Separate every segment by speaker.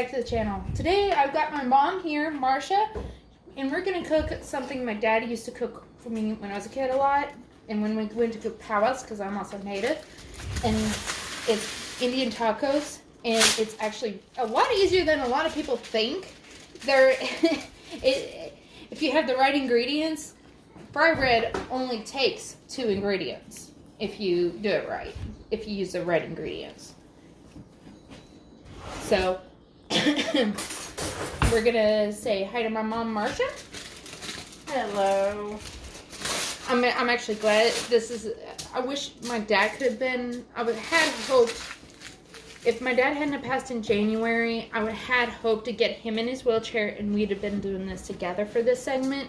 Speaker 1: back to the channel. Today I've got my mom here, Marcia, and we're gonna cook something my dad used to cook for me when I was a kid a lot, and when we went to cook powwows, because I'm also native, and it's Indian tacos, and it's actually a lot easier than a lot of people think. If you have the right ingredients, fry bread only takes 2 ingredients if you do it right, if you use the right ingredients. So, we're gonna say hi to my mom, Marcia.
Speaker 2: Hello.
Speaker 1: I'm actually glad this is. I wish my dad could have been. Had hoped. If my dad hadn't passed in January, I would had hoped to get him in his wheelchair and we'd have been doing this together for this segment.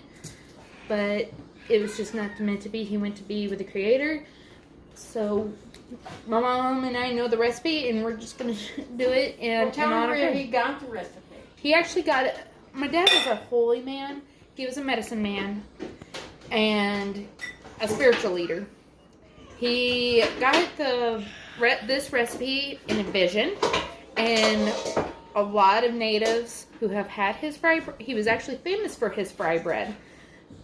Speaker 1: But it was just not meant to be. He went to be with the Creator. So my mom and I know the recipe, and we're just gonna do it. And
Speaker 2: Tell me where he got the recipe.
Speaker 1: He actually got it. My dad was a holy man. He was a medicine man and a spiritual leader. He got this recipe in a vision, and a lot of natives who have had his he was actually famous for his fry bread,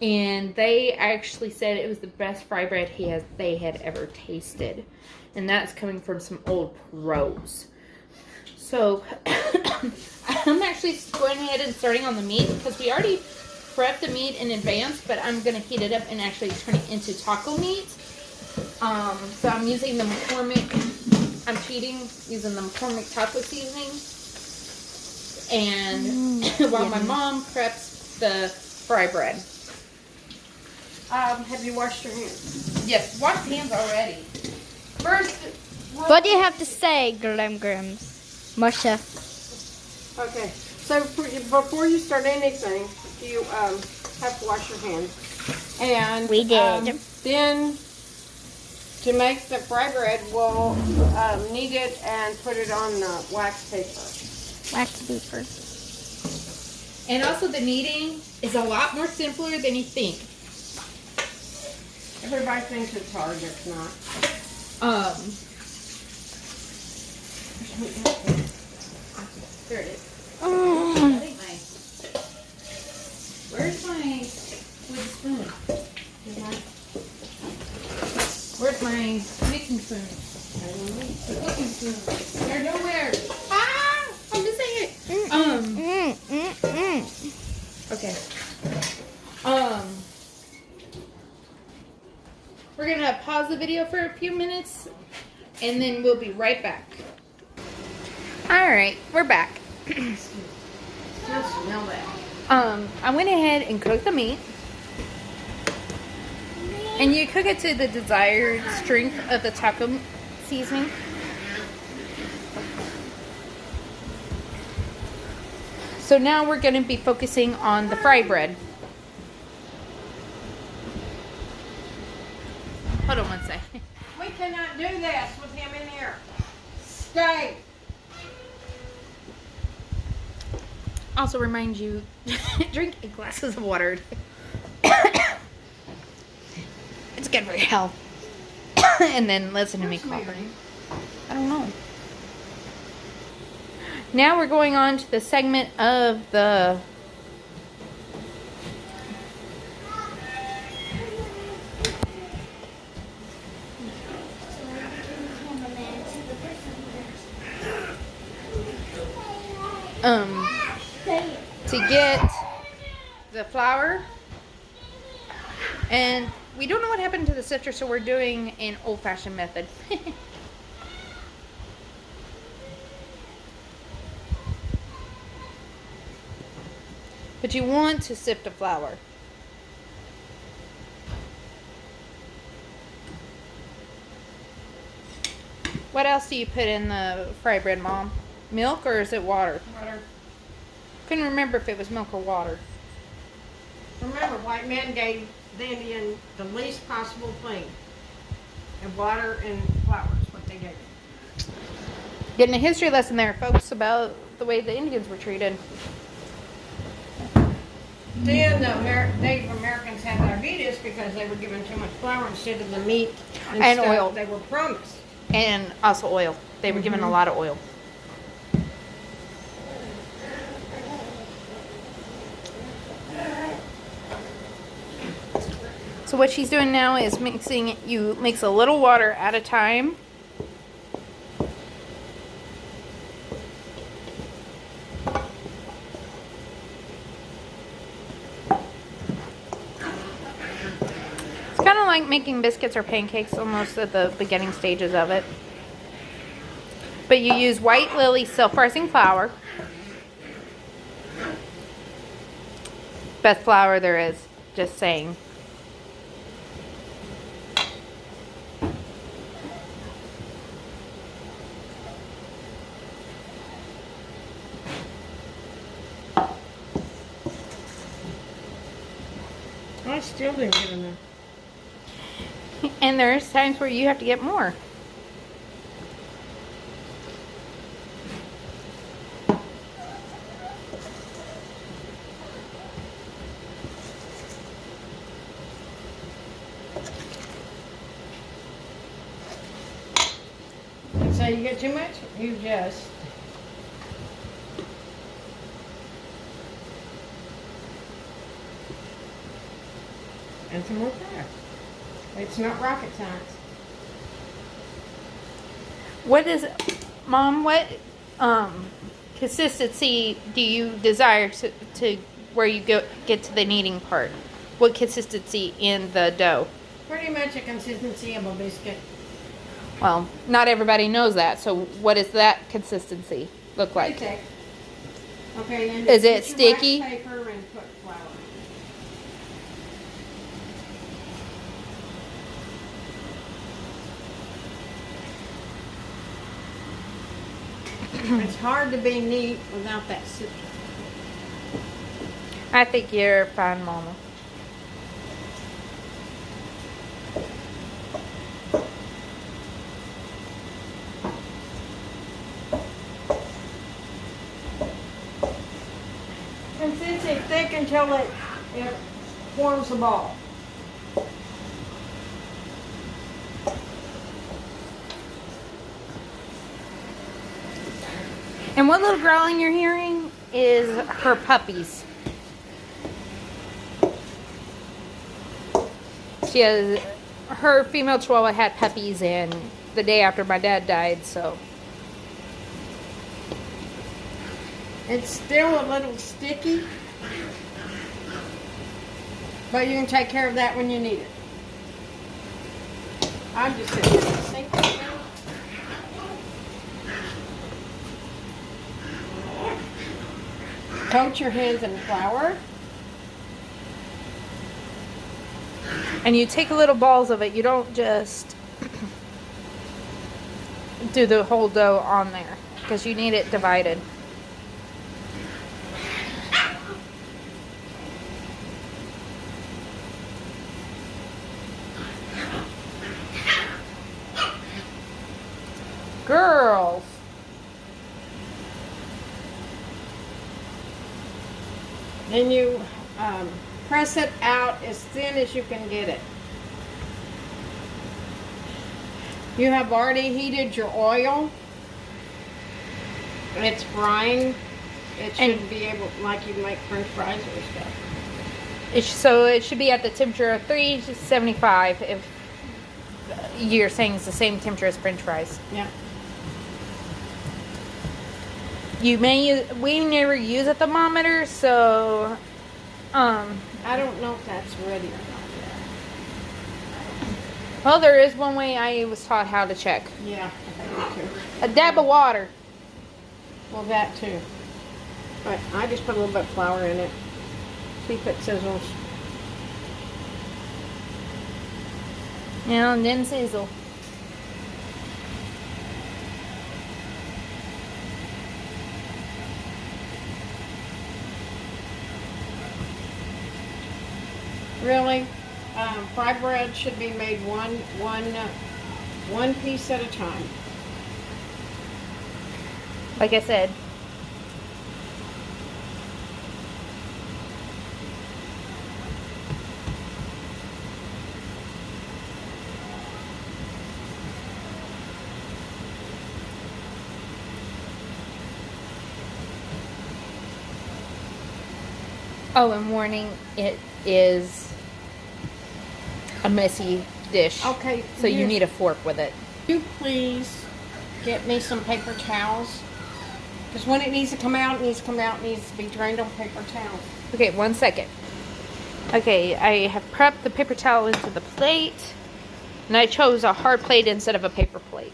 Speaker 1: and they actually said it was the best fry bread they had ever tasted, and that's coming from some old pros. So I'm actually going ahead and starting on the meat, because we already prepped the meat in advance, but I'm going to heat it up and actually turn it into taco meat. So I'm using the McCormick, I'm cheating, using the McCormick taco seasoning. And while my mom preps the fry bread.
Speaker 2: Have you washed your hands?
Speaker 1: Yes, washed hands already. First,
Speaker 3: What do you have to say, Grams? Marcia.
Speaker 2: Okay. So before you start anything, you have to wash your hands. And
Speaker 3: We did.
Speaker 2: Then to make the fry bread, we'll knead it and put it on wax paper.
Speaker 3: Wax paper.
Speaker 1: and also the kneading is a lot more simpler than you think.
Speaker 2: Everybody thinks it's hard, it's not.
Speaker 1: There it is.
Speaker 3: Oh.
Speaker 1: That ain't nice. Where's my spoon? Where's my mixing spoon? The cooking spoon. They're nowhere. Ah! I'm missing it. Okay. We're gonna pause the video for a few minutes, and then we'll be right back. All right, we're back.
Speaker 2: Just smell that.
Speaker 1: I went ahead and cooked the meat. And you cook it to the desired strength of the taco seasoning. So now we're going to be focusing on the fry bread. Hold on one second.
Speaker 2: We cannot do this with him in here. Stay.
Speaker 1: Also remind you, drink 8 glasses of water. It's good for your health. And then listen to me cough. I don't know. Now we're going on to the segment of the to get the flour, and we don't know what happened to the sifter, so we're doing an old-fashioned method. But you want to sift the flour. What else do you put in the fry bread, Mom? Milk, or is it water?
Speaker 2: Water.
Speaker 1: Couldn't remember if it was milk or water.
Speaker 2: Remember, white men gave the Indian the least possible thing. And water and flour is what they gave them.
Speaker 1: Getting a history lesson there, folks, about the way the Indians were treated.
Speaker 2: Then the Native Americans had diabetes because they were given too much flour instead of the meat
Speaker 1: And
Speaker 2: stuff
Speaker 1: oil.
Speaker 2: they were promised.
Speaker 1: And also oil. They were given a lot of oil. So what she's doing now is you mix a little water at a time. It's kind of like making biscuits or pancakes almost at the beginning stages of it. But you use White Lily self-rising flour. Best flour there is, just saying.
Speaker 2: I still didn't get enough.
Speaker 1: And there's times where you have to get more.
Speaker 2: So you get too much, you just and some more flour. It's not rocket science.
Speaker 1: What is, Mom, what consistency do you desire to where you get to the kneading part? What consistency in the dough?
Speaker 2: Pretty much a consistency of a biscuit.
Speaker 1: Well, not everybody knows that, so what does that consistency look like?
Speaker 2: Pretty thick. Okay, and
Speaker 1: Is it
Speaker 2: get your
Speaker 1: sticky?
Speaker 2: wax paper and put flour. It's hard to be neat without that soup.
Speaker 1: I think you're fine, Mama.
Speaker 2: Consistency thick until it forms a ball.
Speaker 1: And what little growling you're hearing is her puppies. She has, her female chihuahua had puppies in the day after my dad died, so.
Speaker 2: It's still a little sticky, but you can take care of that when you need it. I'm just sitting in the sink right now. Coat your hands in flour.
Speaker 1: And you take little balls of it. You don't just do the whole dough on there because you need it divided. Girls.
Speaker 2: Then you press it out as thin as you can get it. You have already heated your oil. It's frying. It should be able, like you make French fries or stuff.
Speaker 1: So it should be at the temperature of 375 if you're saying it's the same temperature as French fries.
Speaker 2: Yeah.
Speaker 1: You may use, we never use a thermometer, so
Speaker 2: I don't know if that's ready or not
Speaker 1: well, there is one way I was taught how to check.
Speaker 2: yet. Yeah, I do too.
Speaker 1: A dab of water.
Speaker 2: Well, that too. But I just put a little bit of flour in it. See if it sizzles.
Speaker 1: And then sizzle.
Speaker 2: Really, fry bread should be made one piece at a time.
Speaker 1: Like I said. Oh, and warning, it is a messy dish.
Speaker 2: Okay.
Speaker 1: So you need a fork with it.
Speaker 2: You please get me some paper towels. Because when it needs to come out, it needs to come out. It needs to be drained on paper towels.
Speaker 1: Okay, 1 second. Okay, I have prepped the paper towel into the plate. And I chose a hard plate instead of a paper plate.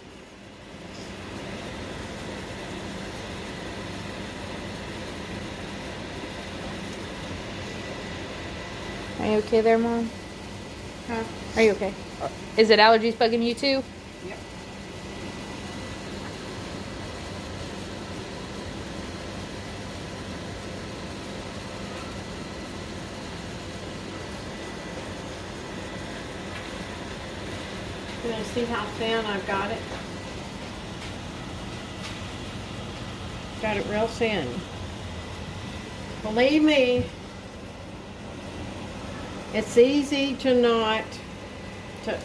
Speaker 1: Are you okay there, Mom?
Speaker 2: Huh?
Speaker 1: Are you okay? Is it allergies bugging you too?
Speaker 2: Yep. Can I see how thin I've got it? Got it real thin. Believe me, it's easy to not to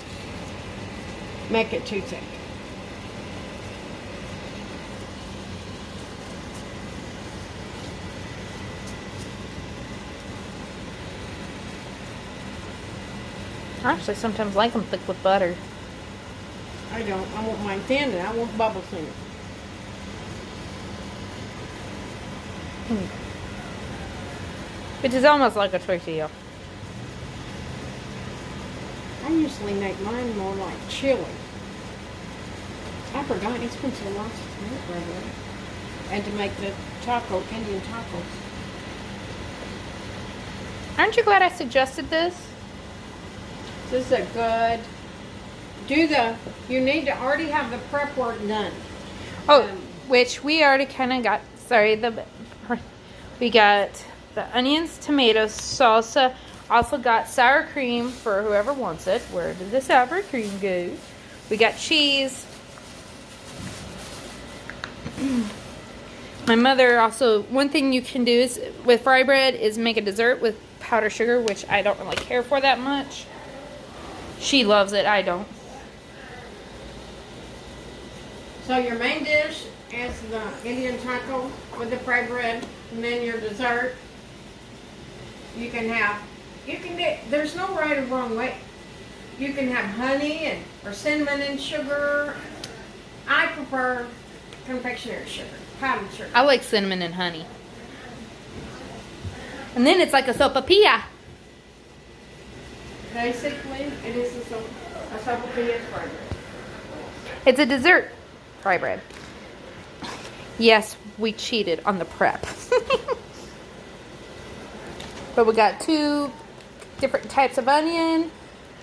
Speaker 2: make it too thick.
Speaker 1: I actually sometimes like them thick with butter.
Speaker 2: I don't. I want mine thin and I want bubbles in it.
Speaker 1: Which is almost like a tortilla.
Speaker 2: I usually make mine more like chili. I forgot it's been so long since I made regular. And to make the taco, Indian tacos.
Speaker 1: Aren't you glad I suggested this?
Speaker 2: This is a good. You need to already have the prep work done.
Speaker 1: Oh, which we already kind of got. Sorry, we got the onions, tomatoes, salsa. Also got sour cream for whoever wants it. Where did the sour cream go? We got cheese. My mother also, one thing you can do is with fry bread is make a dessert with powdered sugar, which I don't really care for that much. She loves it. I don't.
Speaker 2: So your main dish is the Indian taco with the fried bread, and then your dessert. You can there's no right or wrong way. You can have honey or cinnamon and sugar. I prefer confectionery sugar, powdered sugar.
Speaker 1: I like cinnamon and honey. And then it's like a sopapilla.
Speaker 2: Basically, it is a sopapilla fried bread.
Speaker 1: It's a dessert fry bread. Yes, we cheated on the prep. But we got 2 different types of onion.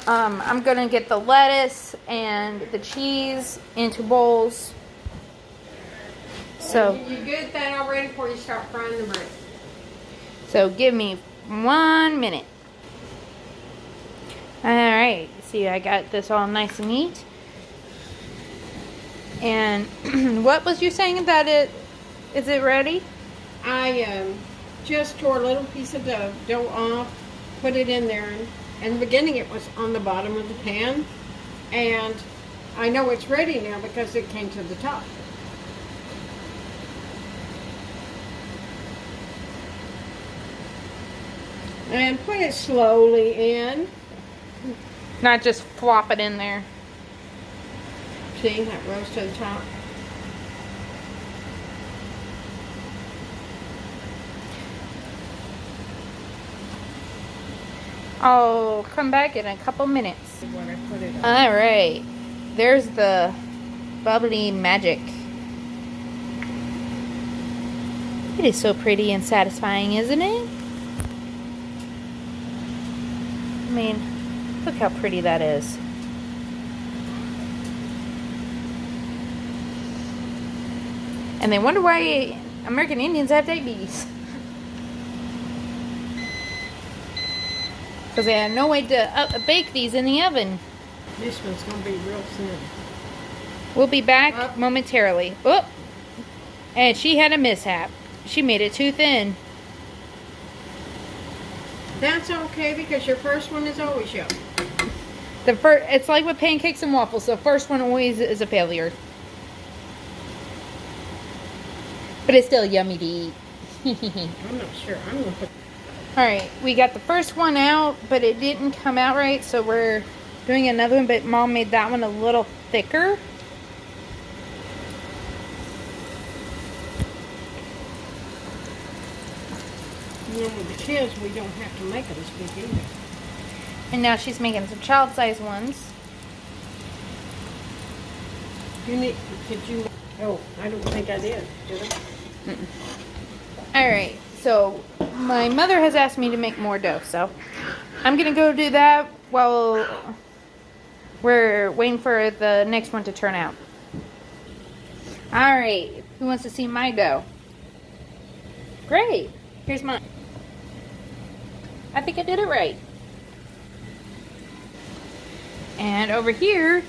Speaker 1: I'm going to get the lettuce and the cheese into bowls. So,
Speaker 2: You get that all ready before you start frying the bread.
Speaker 1: so give me 1 minute. Alright, see, I got this all nice and neat. And what was you saying about it? Is it ready?
Speaker 2: I just tore a little piece of dough off, put it in there, and in the beginning it was on the bottom of the pan, and I know it's ready now because it came to the top. And put it slowly in.
Speaker 1: Not just flop it in there.
Speaker 2: See, that rose to the top.
Speaker 1: I'll come back in a couple minutes.
Speaker 2: When I put it on.
Speaker 1: Alright. There's the bubbly magic. It is so pretty and satisfying, isn't it? I mean, look how pretty that is. And they wonder why American Indians have diabetes. Because they had no way to bake these in the oven.
Speaker 2: This one's going to be real thin.
Speaker 1: We'll be back momentarily. Oh, and she had a mishap. She made it too thin.
Speaker 2: That's okay because your first one is always yummy.
Speaker 1: It's like with pancakes and waffles. The first one always is a failure. But it's still yummy to eat.
Speaker 2: I'm not sure. I'm going to put...
Speaker 1: Alright, we got the first one out, but it didn't come out right, so we're doing another one, but Mom made that one a little thicker.
Speaker 2: You know, with the kids, we don't have to make them as big either.
Speaker 1: And now she's making some child-sized ones.
Speaker 2: Did you? Oh, I don't think I did I?
Speaker 1: Alright, so my mother has asked me to make more dough, so I'm gonna go do that while we're waiting for the next one to turn out. Alright, who wants to see my dough? Great, here's mine. I think I did it right. And over here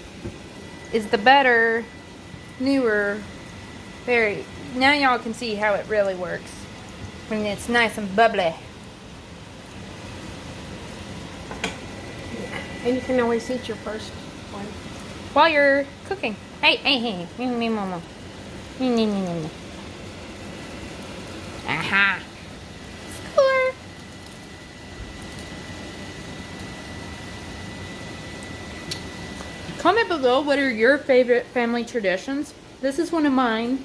Speaker 1: is the better, newer, very, now y'all can see how it really works when it's nice and bubbly.
Speaker 2: And you can always eat your first one.
Speaker 1: While you're cooking. Hey, hey, hey. Me, mama. Me. Aha. Score. Comment below what are your favorite family traditions. This is one of mine.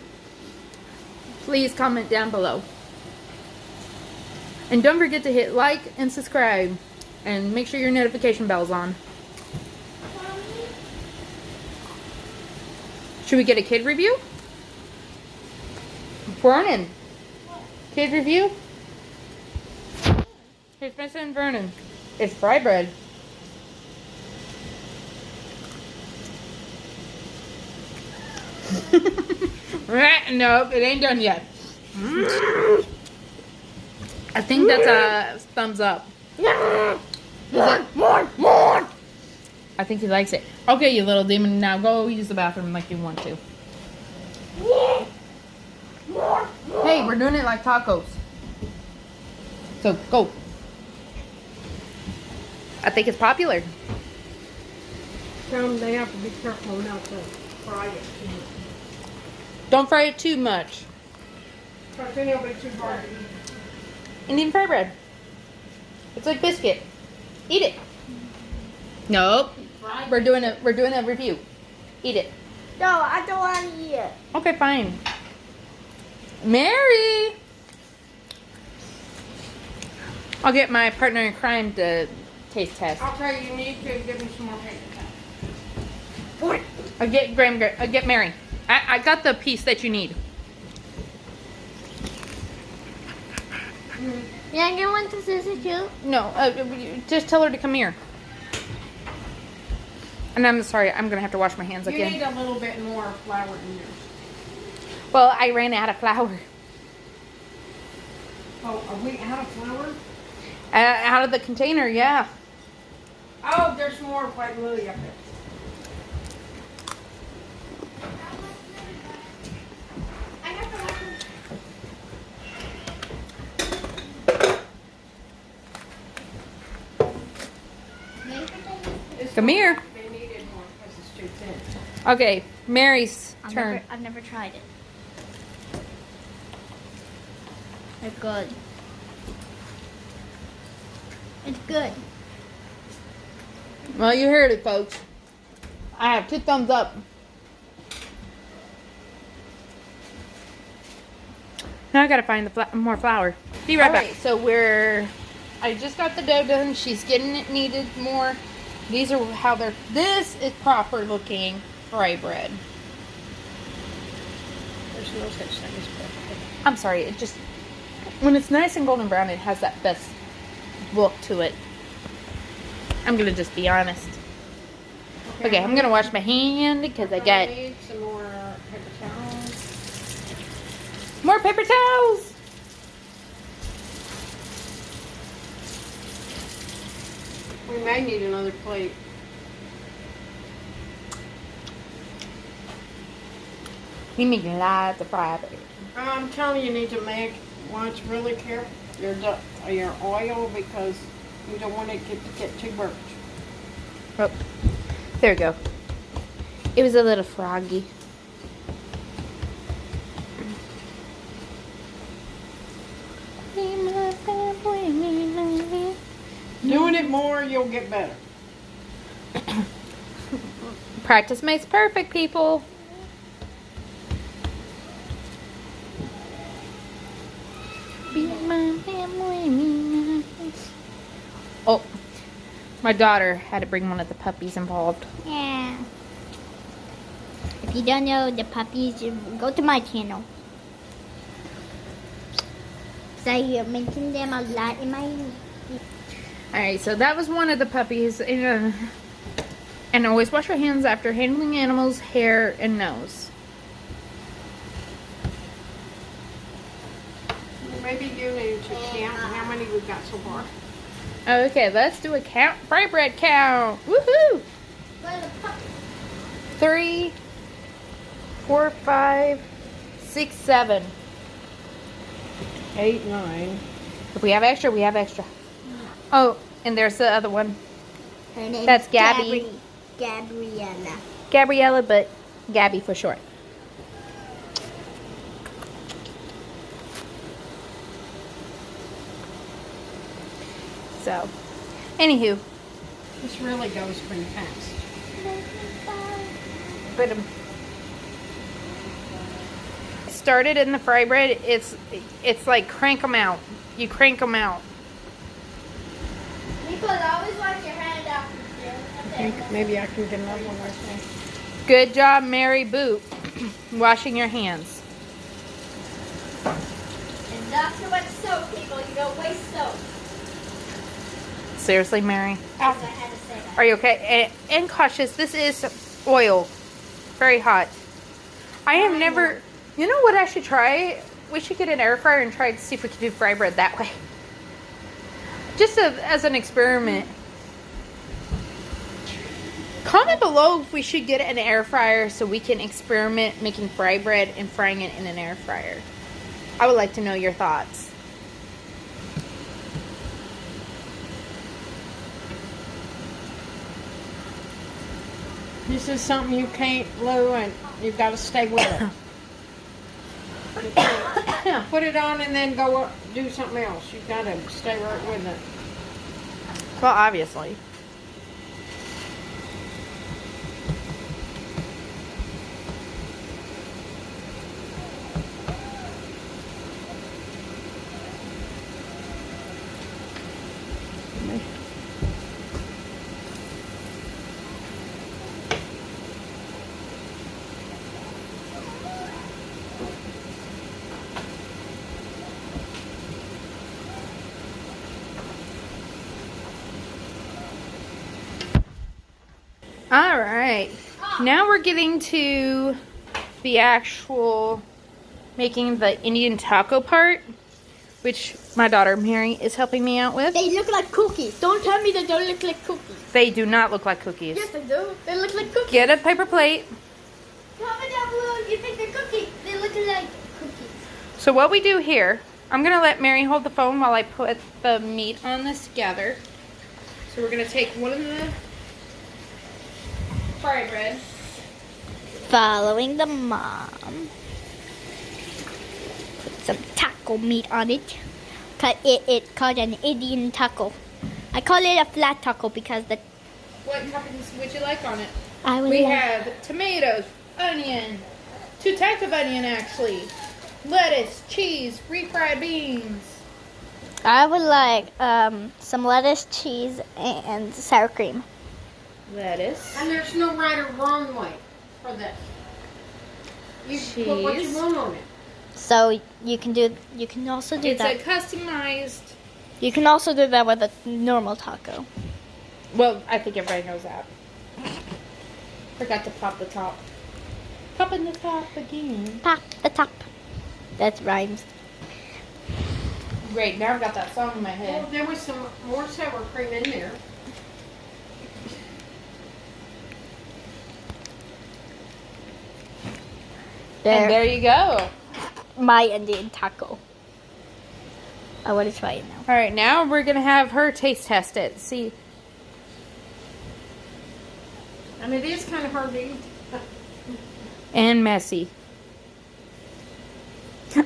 Speaker 1: Please comment down below. And don't forget to hit like and subscribe. And make sure your notification bell's on. Should we get a kid review? Vernon. Kid review? Here's my son Vernon. It's fry bread. Nope, it ain't done yet. I think that's a thumbs up. More. I think he likes it. Okay, you little demon, now go use the bathroom like you want to. Hey, we're doing it like tacos. So, go. I think it's popular.
Speaker 2: Tell them they have to be careful not to fry it too much.
Speaker 1: Don't fry it too much.
Speaker 2: Because then it'll be too hard to eat.
Speaker 1: Indian fry bread. It's like biscuit. Eat it. Nope. We're doing a review. Eat it.
Speaker 3: No, I don't want to eat it.
Speaker 1: Okay, fine. Mary! I'll get my partner in crime to taste test.
Speaker 2: I'll tell you, you need to give me some more paper towels.
Speaker 1: I'll get Mary. I got the piece that you need.
Speaker 3: You want the scissors too?
Speaker 1: No, just tell her to come here. And I'm sorry, I'm gonna have to wash my hands
Speaker 2: You
Speaker 1: again.
Speaker 2: need a little bit more flour in yours.
Speaker 1: Well, I ran out of flour.
Speaker 2: Oh, are we out of flour?
Speaker 1: Out of the container, yeah.
Speaker 2: Oh, there's more White Lily up there.
Speaker 1: Come here.
Speaker 2: They needed more because it's too thin.
Speaker 1: Okay, Mary's turn.
Speaker 3: I've never tried it. They're good. It's good.
Speaker 1: Well, you heard it, folks. I have 2 thumbs up. Now I gotta find the more flour. Be right back. So I just got the dough done. She's getting it kneaded more. These are how they're. This is proper looking fry bread.
Speaker 2: There's no such thing as perfect.
Speaker 1: I'm sorry. It just when it's nice and golden brown, it has that best look to it. I'm gonna just be honest. Okay, I'm gonna wash my hand because I got
Speaker 2: need some more paper towels.
Speaker 1: more paper towels.
Speaker 2: We may need another plate.
Speaker 1: We make lots of fry bread.
Speaker 2: I'm telling you, you need to make watch really careful your oil because you don't want it to get too burnt.
Speaker 1: Oh, there we go. It was a little froggy. We my family,
Speaker 2: more, you'll get better.
Speaker 1: Practice makes perfect, people. Be my family. Oh, my daughter had to bring one of the puppies involved.
Speaker 3: Yeah. If you don't know the puppies, you go to my channel. So I mentioned them a lot in my.
Speaker 1: Alright, so that was one of the puppies. And always wash your hands after handling animals' hair and nose.
Speaker 2: Maybe you need to count how many we've got so far.
Speaker 1: Okay, let's do a count. Fry bread count. Woohoo! 3, 4, 5, 6, 7.
Speaker 2: 8, 9.
Speaker 1: If we have extra, we have extra. Oh, and there's the other one.
Speaker 3: Her name
Speaker 1: That's
Speaker 3: is
Speaker 1: Gabby.
Speaker 3: Gabriella.
Speaker 1: Gabriella, but Gabby for short. So, anywho.
Speaker 2: This really goes pretty fast.
Speaker 1: But started in the fry bread, it's like crank them out. You crank them out.
Speaker 3: Nicholas, always wash your hand out.
Speaker 2: I think maybe I can get another one right there.
Speaker 1: Good job, Mary Boot. Washing your hands.
Speaker 3: And not too much soap, people. You don't waste soap.
Speaker 1: Seriously, Mary?
Speaker 3: I had to say that.
Speaker 1: Are you okay? And cautious, this is oil. Very hot. I have never... You know what I should try? We should get an air fryer and try to see if we can do fry bread that way. Just as an experiment. Comment below if we should get an air fryer so we can experiment making fry bread and frying it in an air fryer. I would like to know your thoughts.
Speaker 2: This is something you can't, Lou, and you've got to stay with it. Put it on and then go do something else. You've got to stay right with it.
Speaker 1: Well, obviously. All right, now we're getting to the actual making the Indian taco part, which my daughter Mary is helping me out with.
Speaker 3: They look like cookies. Don't tell me they don't look like cookies.
Speaker 1: They do not look like cookies.
Speaker 3: Yes, they do. They look like cookies.
Speaker 1: Get a paper plate.
Speaker 3: Comment down below if you think they're cookies. They look like cookies.
Speaker 1: So what we do here, I'm gonna let Mary hold the phone while I put the meat on this together. So we're gonna take one of the fry bread.
Speaker 3: Following the mom. Put some taco meat on it. It's called an Indian taco. I call it a flat taco because the
Speaker 1: What toppings would you like on it?
Speaker 3: I would
Speaker 1: We
Speaker 3: like,
Speaker 1: have tomatoes, onion, 2 types of onion actually, lettuce, cheese, refried beans.
Speaker 3: I would like some lettuce, cheese, and sour cream.
Speaker 1: Lettuce.
Speaker 2: And there's no right or wrong way for this. You put what you
Speaker 1: Cheese.
Speaker 2: want on it.
Speaker 3: So you can also do
Speaker 1: It's
Speaker 3: that.
Speaker 1: a customized.
Speaker 3: You can also do that with a normal taco.
Speaker 1: Well, I think everybody knows that. Forgot to pop the top. Popping the top again.
Speaker 3: Pop the top. That rhymes.
Speaker 1: Great, now I've got that song in my head.
Speaker 2: Well, there was some more sour cream in there.
Speaker 1: And there you go.
Speaker 3: My Indian taco. I want to try it now.
Speaker 1: All right, now we're gonna have her taste test it. See.
Speaker 2: And it is kind of hard to eat.
Speaker 1: And messy. She's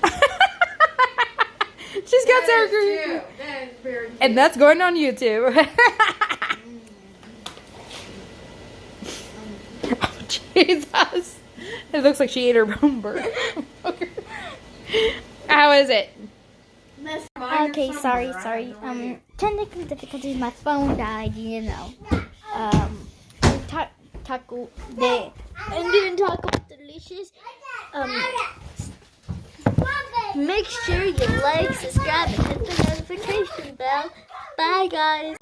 Speaker 1: got sour cream.
Speaker 2: That is very cute.
Speaker 1: And that's going on YouTube. Oh, Jesus. It looks like she ate her own bird. How is it?
Speaker 2: Mine
Speaker 3: Okay,
Speaker 2: is
Speaker 3: sorry.
Speaker 2: somewhere. I have no idea.
Speaker 3: Technical difficulties. My phone died. You know. Taco. The Indian taco is delicious. Make sure you like, subscribe, and hit the notification bell. Bye, guys.